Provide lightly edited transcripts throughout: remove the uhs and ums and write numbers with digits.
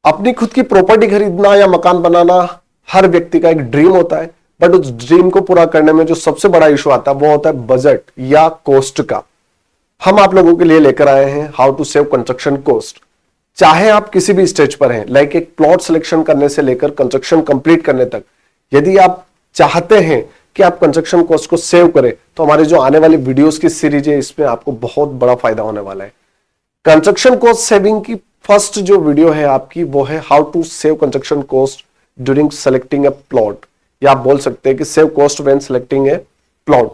अपनी खुद की प्रॉपर्टी खरीदना या मकान बनाना हर व्यक्ति का एक ड्रीम होता है, बट उस ड्रीम को पूरा करने में जो सबसे बड़ा इशू आता है वो होता है बजट या कॉस्ट का। हम आप लोगों के लिए लेकर आए हैं how to save construction cost. चाहे आप किसी भी स्टेज पर हैं, लाइक एक प्लॉट सिलेक्शन करने से लेकर कंस्ट्रक्शन कंप्लीट करने तक, यदि आप चाहते हैं कि आप कंस्ट्रक्शन कॉस्ट को सेव करें तो हमारे जो आने वाली वीडियोस की सीरीज है इसमें आपको बहुत बड़ा फायदा होने वाला है। कंस्ट्रक्शन कॉस्ट सेविंग की फर्स्ट जो वीडियो है आपकी वो है how to save construction cost during selecting a plot, या आप बोल सकते हैं कि save cost when selecting a plot.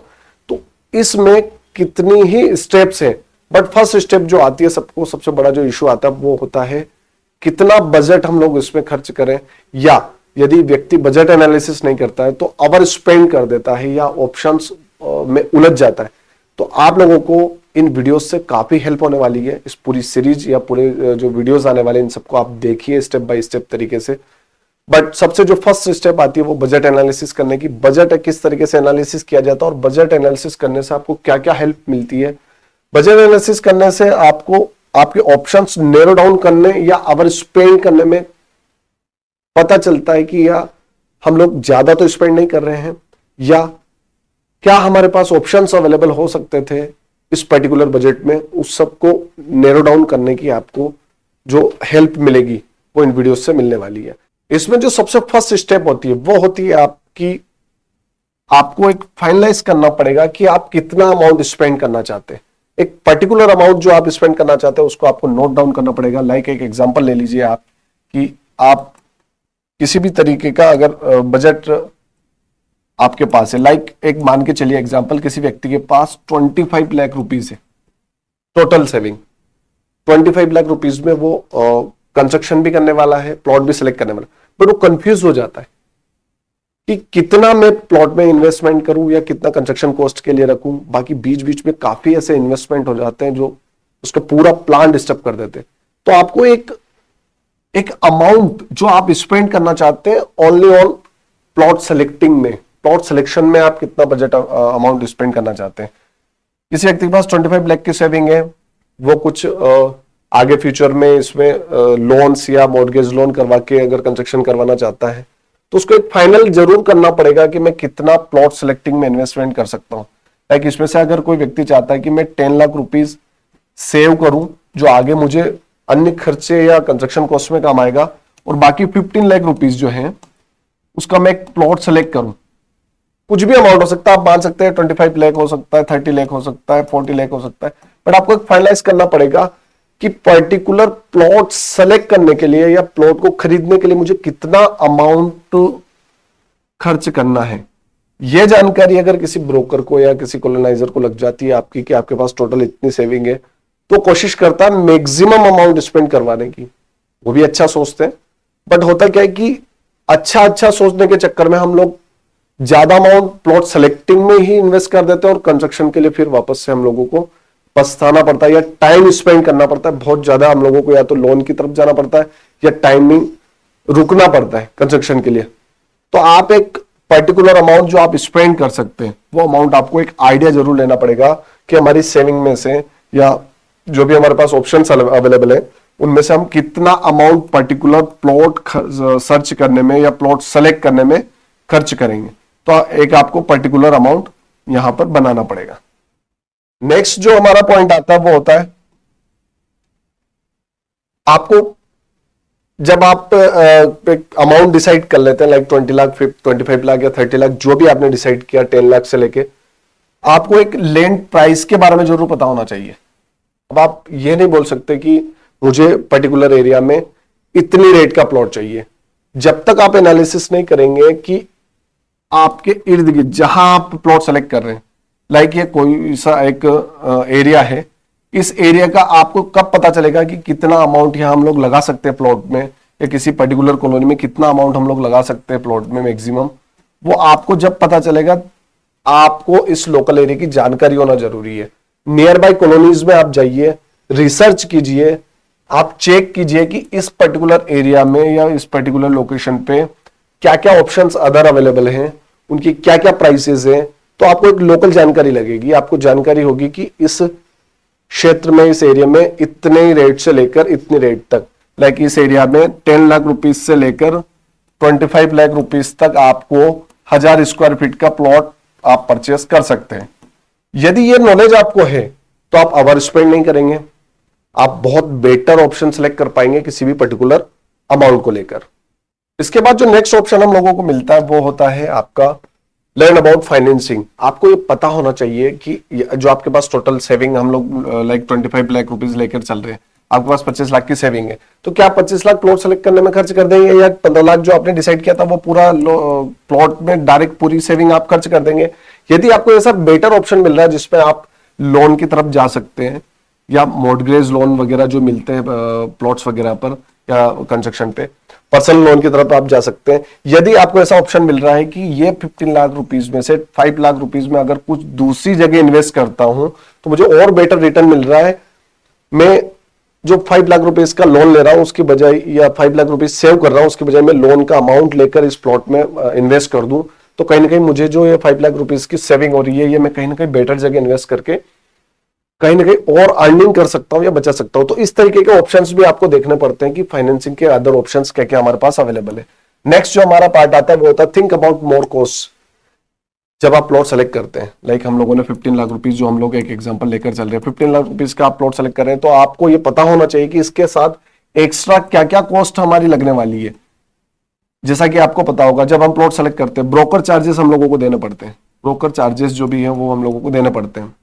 तो इसमें कितनी ही स्टेप्स हैं, बट फर्स्ट स्टेप जो आती है सबको सबसे बड़ा जो इशू आता है वो होता है कितना बजट हम लोग इसमें खर्च करें, या यदि व्यक्ति बजट एनालिसिस नहीं करता है तो ओवर स्पेंड कर देता है या ऑप्शंस में उलझ जाता है। तो आप लोगों को इन वीडियोस से काफी हेल्प होने वाली है। इस पूरी सीरीज या पूरे जो वीडियोस आने वाले इन सबको आप देखिए स्टेप बाय स्टेप तरीके से। बट सबसे जो फर्स्ट स्टेप आती है वो बजट एनालिसिस करने की। बजट किस तरीके से एनालिसिस किया जाता है और बजट एनालिसिस करने से आपको क्या क्या हेल्प मिलती है। बजट एनालिसिस करने से आपको आपके ऑप्शंस नैरो डाउन करने या ओवर स्पेंड करने में पता चलता है कि या हम लोग ज्यादा तो स्पेंड नहीं कर रहे हैं, या क्या हमारे पास ऑप्शंस अवेलेबल हो सकते थे इस पर्टिकुलर बजट में, उस सबको नैरो डाउन करने की आपको जो हेल्प मिलेगी वो इन वीडियो से मिलने वाली है। इसमें जो सबसे फर्स्ट स्टेप होती है वो होती है आपको एक फाइनलाइज करना पड़ेगा कि आप कितना अमाउंट स्पेंड करना चाहते हैं। एक पर्टिकुलर अमाउंट जो आप स्पेंड करना चाहते हैं उसको आपको नोट डाउन करना पड़ेगा। लाइक एक एग्जांपल ले लीजिए आप कि आप किसी भी तरीके का अगर बजट आपके पास है, लाइक एक मान के चलिए एग्जांपल, किसी व्यक्ति के पास 25 लाख रुपीज है टोटल सेविंग। 25 लाख रुपीज में वो कंस्ट्रक्शन भी करने वाला है, प्लॉट भी सिलेक्ट करने वाला, बट वो कंफ्यूज हो जाता है कि कितना मैं प्लॉट में इन्वेस्टमेंट करूं या कितना कंस्ट्रक्शन कॉस्ट के लिए रखूं। बाकी बीच बीच में काफी ऐसे इन्वेस्टमेंट हो जाते हैं जो उसका पूरा प्लान डिस्टर्ब कर देते हैं। तो आपको एक अमाउंट जो आप स्पेंड करना चाहते हैं ओनली ऑन प्लॉट सेलेक्टिंग में, प्लॉट सिलेक्शन में आप कितना बजट अमाउंट स्पेंड करना चाहते हैं। किसी व्यक्ति के पास 25 लाख की सेविंग है, वो कुछ आगे फ्यूचर में इसमें लोन्स या मॉर्गेज लोन करवा के अगर कंस्ट्रक्शन करवाना चाहता है तो उसको एक फाइनल जरूर करना पड़ेगा कि मैं कितना प्लॉट सिलेक्टिंग में इन्वेस्टमेंट कर सकता हूं। लाइक इसमें से अगर कोई व्यक्ति चाहता है कि मैं 10 लाख रुपीज सेव करूं जो आगे मुझे अन्य खर्चे या कंस्ट्रक्शन कॉस्ट में काम आएगा, और बाकी 15 लाख रुपीज जो है उसका मैं एक प्लॉट सेलेक्ट करूं। कुछ भी अमाउंट हो सकता है, आप मान सकते हैं 25 लाख हो सकता है, 30 लाख हो सकता है, 40 लाख हो सकता है, बट आपको एक फाइनलाइज करना पड़ेगा कि पर्टिकुलर प्लॉट सेलेक्ट करने के लिए या प्लॉट को खरीदने के लिए मुझे कितना अमाउंट खर्च करना है। यह जानकारी अगर किसी ब्रोकर को या किसी कॉलोनाइजर को लग जाती है आपकी कि आपके पास टोटल इतनी सेविंग है, तो कोशिश करता है मैक्सिमम अमाउंट स्पेंड करवाने की। वो भी अच्छा सोचते हैं, बट होता क्या है कि अच्छा सोचने के चक्कर में हम लोग ज्यादा अमाउंट प्लॉट सेलेक्टिंग में ही इन्वेस्ट कर देते हैं और कंस्ट्रक्शन के लिए फिर वापस से हम लोगों को पछताना पड़ता है या टाइम स्पेंड करना पड़ता है बहुत ज्यादा। हम लोगों को या तो लोन की तरफ जाना पड़ता है या टाइमिंग रुकना पड़ता है कंस्ट्रक्शन के लिए। तो आप एक पर्टिकुलर अमाउंट जो आप स्पेंड कर सकते हैं वो अमाउंट आपको एक आइडिया जरूर लेना पड़ेगा कि हमारी सेविंग में से या जो भी हमारे पास ऑप्शंस अवेलेबल है उनमें से हम कितना अमाउंट पर्टिकुलर प्लॉट सर्च करने में या प्लॉट सेलेक्ट करने में खर्च करेंगे। तो एक आपको पर्टिकुलर अमाउंट यहां पर बनाना पड़ेगा। नेक्स्ट जो हमारा पॉइंट आता है वो होता है आपको जब आप एक अमाउंट डिसाइड कर लेते हैं, लाइक 20 लाख, 25 लाख या 30 लाख, जो भी आपने डिसाइड किया 10 लाख से लेके, आपको एक लैंड प्राइस के बारे में जरूर पता होना चाहिए। अब आप ये नहीं बोल सकते कि मुझे पर्टिकुलर एरिया में इतनी रेट का प्लॉट चाहिए जब तक आप एनालिसिस नहीं करेंगे कि आपके इर्द गिर्द जहां आप प्लॉट सेलेक्ट कर रहे हैं, लाइक ये कोई सा एक एरिया है, इस एरिया का आपको कब पता चलेगा कि कितना अमाउंट यहां हम लोग लगा सकते हैं प्लॉट में, या किसी पर्टिकुलर कॉलोनी में कितना अमाउंट हम लोग लगा सकते हैं प्लॉट में मैक्सिमम, वो आपको जब पता चलेगा। आपको इस लोकल एरिया की जानकारी होना जरूरी है। नियर बाय कॉलोनीज में आप जाइए, रिसर्च कीजिए, आप चेक कीजिए कि इस पर्टिकुलर एरिया में या इस पर्टिकुलर लोकेशन पे क्या क्या ऑप्शंस अदर अवेलेबल हैं, उनकी क्या क्या प्राइसेस हैं। तो आपको एक लोकल जानकारी लगेगी, आपको जानकारी होगी कि इस क्षेत्र में, इस एरिया में इतने रेट से लेकर इतनी रेट तक लाइक इस एरिया में 10 लाख रुपीज से लेकर 25 लाख रुपीज तक आपको 1000 स्क्वायर फीट का प्लॉट आप परचेस कर सकते हैं। यदि ये नॉलेज आपको है तो आप ओवर स्पेंड नहीं करेंगे, आप बहुत बेटर ऑप्शन सेलेक्ट कर पाएंगे किसी भी पर्टिकुलर अमाउंट को लेकर। इसके बाद जो नेक्स्ट ऑप्शन हम लोगों को मिलता है वो होता है आपका लर्न अबाउट फाइनेंसिंग। आपको ये पता होना चाहिए कि जो आपके पास टोटल सेविंग हम लोग लाइक 25 लाख रुपीज लेकर चल रहे हैं, आपके पास 25 लाख की सेविंग है, तो क्या 25 लाख प्लॉट सेलेक्ट करने में खर्च कर देंगे, या 15 लाख जो आपने डिसाइड किया था वो पूरा प्लॉट में डायरेक्ट पूरी सेविंग आप खर्च कर देंगे। यदि आपको ऐसा बेटर ऑप्शन मिल रहा है जिसमें आप लोन की तरफ जा सकते हैं, या मॉर्गेज लोन वगैरह जो मिलते हैं प्लॉट्स वगैरह पर या कंस्ट्रक्शन पे, पर्सनल लोन की तरफ आप जा सकते हैं। यदि आपको ऐसा ऑप्शन मिल रहा है कि ये 15 लाख रुपीज में से 5 लाख रुपीज में अगर कुछ दूसरी जगह इन्वेस्ट करता हूं तो मुझे और बेटर रिटर्न मिल रहा है, मैं जो 5 लाख रुपीज का लोन ले रहा हूं उसकी बजाय, या 5 लाख रुपीज सेव कर रहा हूं उसकी बजाय मैं लोन का अमाउंट लेकर इस प्लॉट में इन्वेस्ट कर दूं, तो कहीं ना कहीं मुझे जो ये 5 लाख रुपीज की सेविंग हो रही है ये मैं कहीं ना कहीं बेटर जगह इन्वेस्ट करके कहीं ना कहीं और अर्निंग कर सकता हूं या बचा सकता हूं। तो इस तरीके के ऑप्शंस भी आपको देखने पड़ते हैं कि फाइनेंसिंग के अदर ऑप्शंस क्या क्या हमारे पास अवेलेबल है। नेक्स्ट जो हमारा पार्ट आता है वो होता है थिंक अबाउट मोर कॉस्ट। जब आप प्लॉट सेलेक्ट करते हैं, लाइक हम लोगों ने 15 लाख रुपीज जो हम लोग एक एग्जांपल लेकर चल रहे हैं, 15 लाख रुपीज का आप प्लॉट सेलेक्ट कर रहे हैं, तो आपको ये पता होना चाहिए कि इसके साथ एक्स्ट्रा क्या क्या कॉस्ट हमारी लगने वाली है। जैसा कि आपको पता होगा जब हम प्लॉट सेलेक्ट करते हैं ब्रोकर चार्जेस हम लोगों को देने पड़ते हैं, ब्रोकर चार्जेस जो भी है वो हम लोगों को देने पड़ते हैं।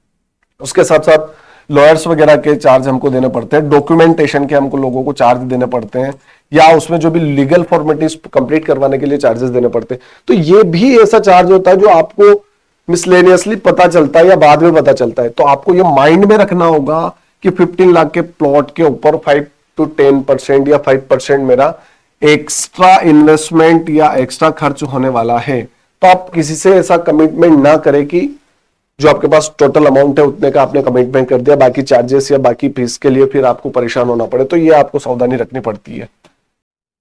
उसके साथ साथ लॉयर्स वगैरह के चार्ज हमको देने पड़ते हैं, डॉक्यूमेंटेशन के हमको लोगों को चार्ज देने पड़ते हैं, या उसमें जो भी लीगल फॉर्मेलिटीज कंप्लीट करवाने के लिए चार्जेस देने पड़ते हैं। तो ये भी ऐसा चार्ज होता है जो आपको मिसलेनियसली पता चलता है या बाद में पता चलता है। तो आपको ये माइंड में रखना होगा कि 15 लाख के प्लॉट के ऊपर 5 to 10% या 5% मेरा एक्स्ट्रा इन्वेस्टमेंट या एक्स्ट्रा खर्च होने वाला है। तो आप किसी से ऐसा कमिटमेंट ना करें कि जो आपके पास टोटल अमाउंट है उतने का आपने कमिटमेंट कर दिया, बाकी चार्जेस या बाकी फीस के लिए फिर आपको परेशान होना पड़े। तो ये आपको सावधानी रखनी पड़ती है।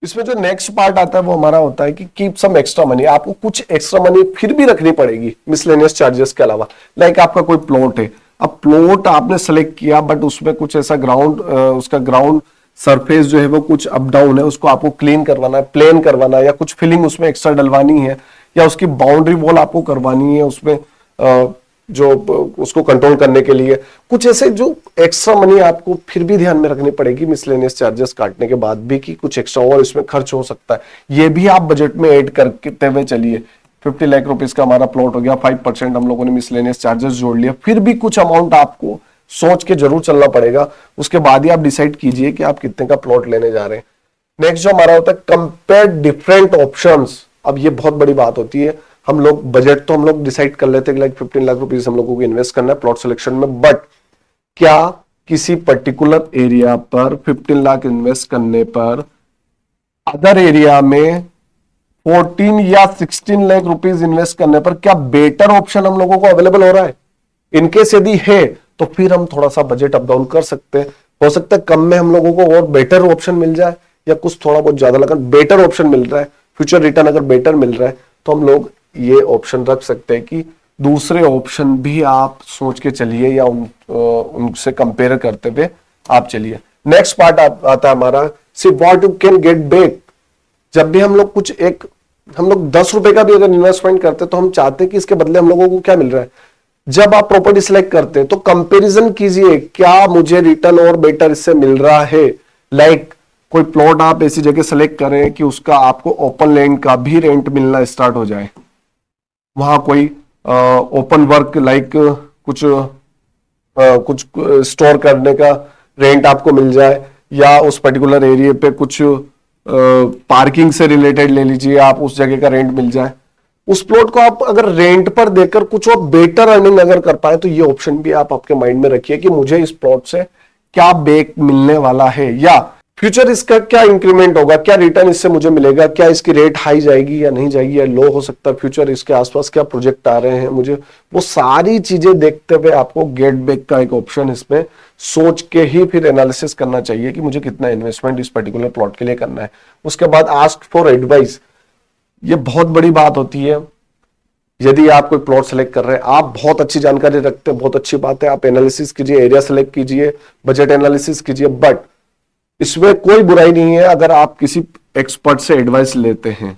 इसमें जो नेक्स्ट पार्ट आता है वो हमारा होता है कि कीप सम एक्स्ट्रा मनी। आपको कुछ एक्स्ट्रा मनी फिर भी रखनी पड़ेगी मिसलेनियस चार्जेस के अलावा। लाइक आपका कोई प्लॉट है, अब प्लॉट आपने सेलेक्ट किया बट उसमें कुछ ऐसा उसका ग्राउंड सरफेस जो है वो कुछ अप डाउन है, उसको आपको क्लीन करवाना है, प्लेन करवाना है, या कुछ फिलिंग उसमें एक्स्ट्रा डलवानी है, या उसकी बाउंड्री वॉल आपको करवानी है उसमें जो उसको कंट्रोल करने के लिए कुछ ऐसे जो एक्स्ट्रा मनी आपको फिर भी ध्यान में रखनी पड़ेगी मिसलेनियस चार्जेस काटने के बाद भी कि कुछ एक्स्ट्रा और इसमें खर्च हो सकता है। ये भी आप बजट में ऐड करते हुए चलिए। 50 लाख रुपीस का हमारा प्लॉट हो गया, 5% हम लोगों ने मिसलेनियस चार्जेस जोड़ लिया, फिर भी कुछ अमाउंट आपको सोच के जरूर चलना पड़ेगा। उसके बाद ही आप डिसाइड कीजिए कि आप कितने का प्लॉट लेने जा रहे हैं। नेक्स्ट जो हमारा होता है कंपेयर डिफरेंट ऑप्शंस। अब ये बहुत बड़ी बात होती है। हम लोग बजट तो हम लोग डिसाइड कर लेते हैं लाइक 15 लाख रुपीस हम लोगों को इन्वेस्ट करना है प्लॉट सिलेक्शन में, बट क्या किसी पर्टिकुलर एरिया पर 15 लाख इन्वेस्ट करने पर अदर एरिया में 14 या 16 लाख रुपीस इन्वेस्ट करने पर क्या बेटर ऑप्शन हम लोगों को अवेलेबल हो रहा है? इनकेस यदि है तो फिर हम थोड़ा सा बजट अप डाउन कर सकते हैं। हो सकता है कम में हम लोगों को और बेटर ऑप्शन मिल जाए, या कुछ थोड़ा बहुत ज्यादा लगा बेटर ऑप्शन मिल रहा है, फ्यूचर रिटर्न अगर बेटर मिल रहा है तो हम लोग ये ऑप्शन रख सकते हैं कि दूसरे ऑप्शन भी आप सोच के चलिए या उनसे कंपेयर करते हुए आप चलिए। नेक्स्ट पार्ट आता है हमारा see what you can get back. जब भी हम लोग हम लोग 10 रुपए का भी अगर इन्वेस्टमेंट करते हैं तो हम चाहते हैं कि इसके बदले हम लोगों को क्या मिल रहा है। जब आप प्रॉपर्टी सिलेक्ट करते हैं तो कंपैरिजन कीजिए, क्या मुझे रिटर्न और बेटर इससे मिल रहा है। लाइक कोई प्लॉट आप ऐसी जगह सेलेक्ट करें कि उसका आपको ओपन लैंड का भी रेंट मिलना स्टार्ट हो जाए, वहां कोई ओपन वर्क लाइक कुछ स्टोर करने का रेंट आपको मिल जाए, या उस पर्टिकुलर एरिया पे कुछ पार्किंग से रिलेटेड ले लीजिए आप, उस जगह का रेंट मिल जाए। उस प्लॉट को आप अगर रेंट पर देकर कुछ और बेटर अर्निंग अगर कर पाए तो ये ऑप्शन भी आप आपके माइंड में रखिए कि मुझे इस प्लॉट से क्या बैक मिलने वाला है, या फ्यूचर इसका क्या इंक्रीमेंट होगा, क्या रिटर्न इससे मुझे मिलेगा, क्या इसकी रेट हाई जाएगी या नहीं जाएगी या लो हो सकता है, फ्यूचर इसके आसपास क्या प्रोजेक्ट आ रहे हैं मुझे, वो सारी चीजें देखते हुए आपको गेट बैक का एक ऑप्शन इसमें सोच के ही फिर एनालिसिस करना चाहिए कि मुझे कितना इन्वेस्टमेंट इस पर्टिकुलर प्लॉट के लिए करना है। उसके बाद आस्क फॉर एडवाइस, ये बहुत बड़ी बात होती है। यदि आप कोई प्लॉट सेलेक्ट कर रहे हैं, आप बहुत अच्छी जानकारी रखते हैं, बहुत अच्छी बात है, आप एनालिसिस कीजिए, एरिया सेलेक्ट कीजिए, बजट एनालिसिस कीजिए, बट इसमें कोई बुराई नहीं है अगर आप किसी एक्सपर्ट से एडवाइस लेते हैं।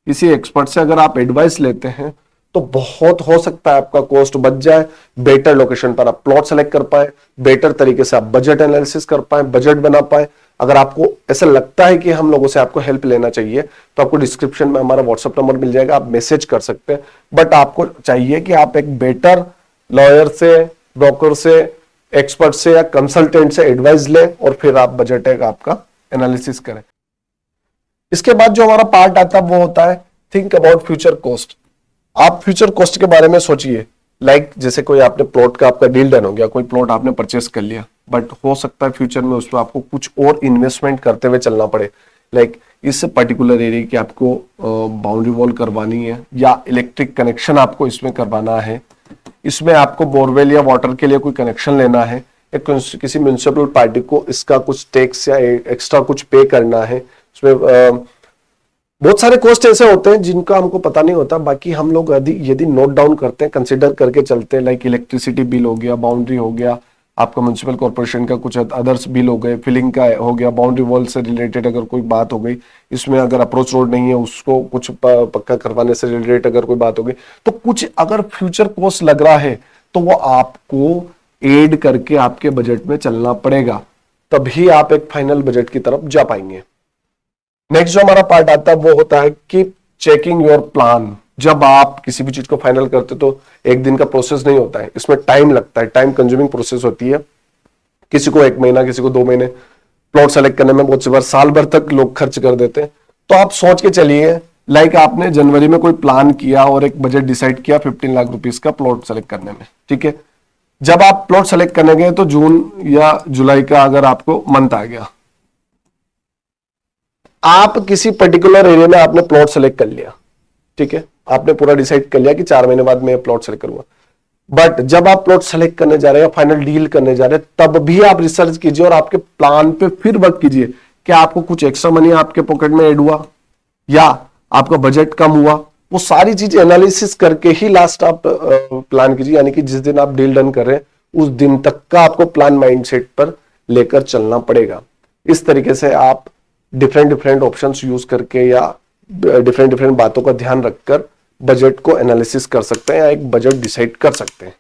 किसी एक्सपर्ट से अगर आप एडवाइस लेते हैं तो बहुत हो सकता है आपका कॉस्ट बच जाए, बेटर लोकेशन पर आप प्लॉट सेलेक्ट कर पाए, बेटर तरीके से आप बजट एनालिसिस कर पाए, बजट बना पाए। अगर आपको ऐसा लगता है कि हम लोगों से आपको हेल्प लेना चाहिए तो आपको डिस्क्रिप्शन में हमारा व्हाट्सएप नंबर मिल जाएगा, आप मैसेज कर सकते हैं। बट आपको चाहिए कि आप एक बेटर लॉयर से, ब्रोकर से, एक्सपर्ट से या कंसल्टेंट से एडवाइस लें और फिर आप बजट आपका एनालिसिस करें। इसके बाद जो हमारा पार्ट आता है वो होता है थिंक अबाउट फ्यूचर कॉस्ट। आप फ्यूचर कॉस्ट के बारे में सोचिए। लाइक जैसे कोई आपने प्लॉट का आपका डील डन हो गया, कोई प्लॉट आपने परचेस कर लिया, बट हो सकता है फ्यूचर में उसमें आपको कुछ और इन्वेस्टमेंट करते हुए चलना पड़े। लाइक इस पर्टिकुलर एरिया की आपको बाउंड्री वॉल करवानी है या इलेक्ट्रिक कनेक्शन आपको इसमें करवाना है, इसमें आपको बोरवेल या वाटर के लिए कोई कनेक्शन लेना है, किसी म्युनिसिपल पार्टी को इसका कुछ टैक्स या एक्स्ट्रा कुछ पे करना है। उसमें बहुत सारे कॉस्ट ऐसे होते हैं जिनका हमको पता नहीं होता। बाकी हम लोग यदि नोट डाउन करते हैं, कंसिडर करके चलते हैं, लाइक इलेक्ट्रिसिटी बिल हो गया, बाउंड्री हो गया, आपका म्युनिसिपल कॉर्पोरेशन का कुछ अदर्स बिल हो गए, फिलिंग का हो गया, बाउंड्री वॉल से रिलेटेड अगर कोई बात हो गई, इसमें अगर अप्रोच रोड नहीं है उसको कुछ पक्का करवाने से रिलेटेड अगर कोई बात हो गई, तो कुछ अगर फ्यूचर कॉस्ट लग रहा है तो वो आपको एड करके आपके बजट में चलना पड़ेगा, तभी आप एक फाइनल बजट की तरफ जा पाएंगे। नेक्स्ट जो हमारा पार्ट आता है वो होता है कि चेकिंग योर प्लान। जब आप किसी भी चीज को फाइनल करते तो एक दिन का प्रोसेस नहीं होता है, इसमें टाइम लगता है, टाइम कंज्यूमिंग प्रोसेस होती है। किसी को 1 महीना, किसी को 2 महीने प्लॉट सेलेक्ट करने में बहुत सी बार साल भर तक लोग खर्च कर देते हैं। तो आप सोच के चलिए, लाइक आपने जनवरी में कोई प्लान किया और एक बजट डिसाइड किया 15 लाख रुपीस का प्लॉट सेलेक्ट करने में, ठीक है। जब आप प्लॉट सेलेक्ट करने गए तो जून या जुलाई का अगर आपको मंथ आ गया, आप किसी पर्टिकुलर एरिया में आपने प्लॉट सेलेक्ट कर लिया, ठीक है, आपने पूरा डिसाइड कर लिया कि 4 महीने बाद मैं प्लॉट सेलेक्ट करूंगा। बट जब आप प्लॉट सेलेक्ट करने जा रहे हैं, फाइनल डील करने जा रहे हैं, तब भी आप रिसर्च कीजिए और आपके प्लान पे फिर वर्क कीजिए। क्या आपको कुछ एक्स्ट्रा मनी आपके पॉकेट में ऐड हुआ या आपका बजट कम हुआ? वो सारी चीजें एनालिसिस करके ही लास्ट आप प्लान कीजिए। यानी कि जिस दिन आप डील डन कर रहे हैं उस दिन तक का आपको प्लान माइंडसेट पर लेकर चलना पड़ेगा। इस तरीके से आप डिफरेंट ऑप्शंस यूज करके या डिफरेंट बातों का ध्यान रखकर बजट को एनालिसिस कर सकते हैं या एक बजट डिसाइड कर सकते हैं।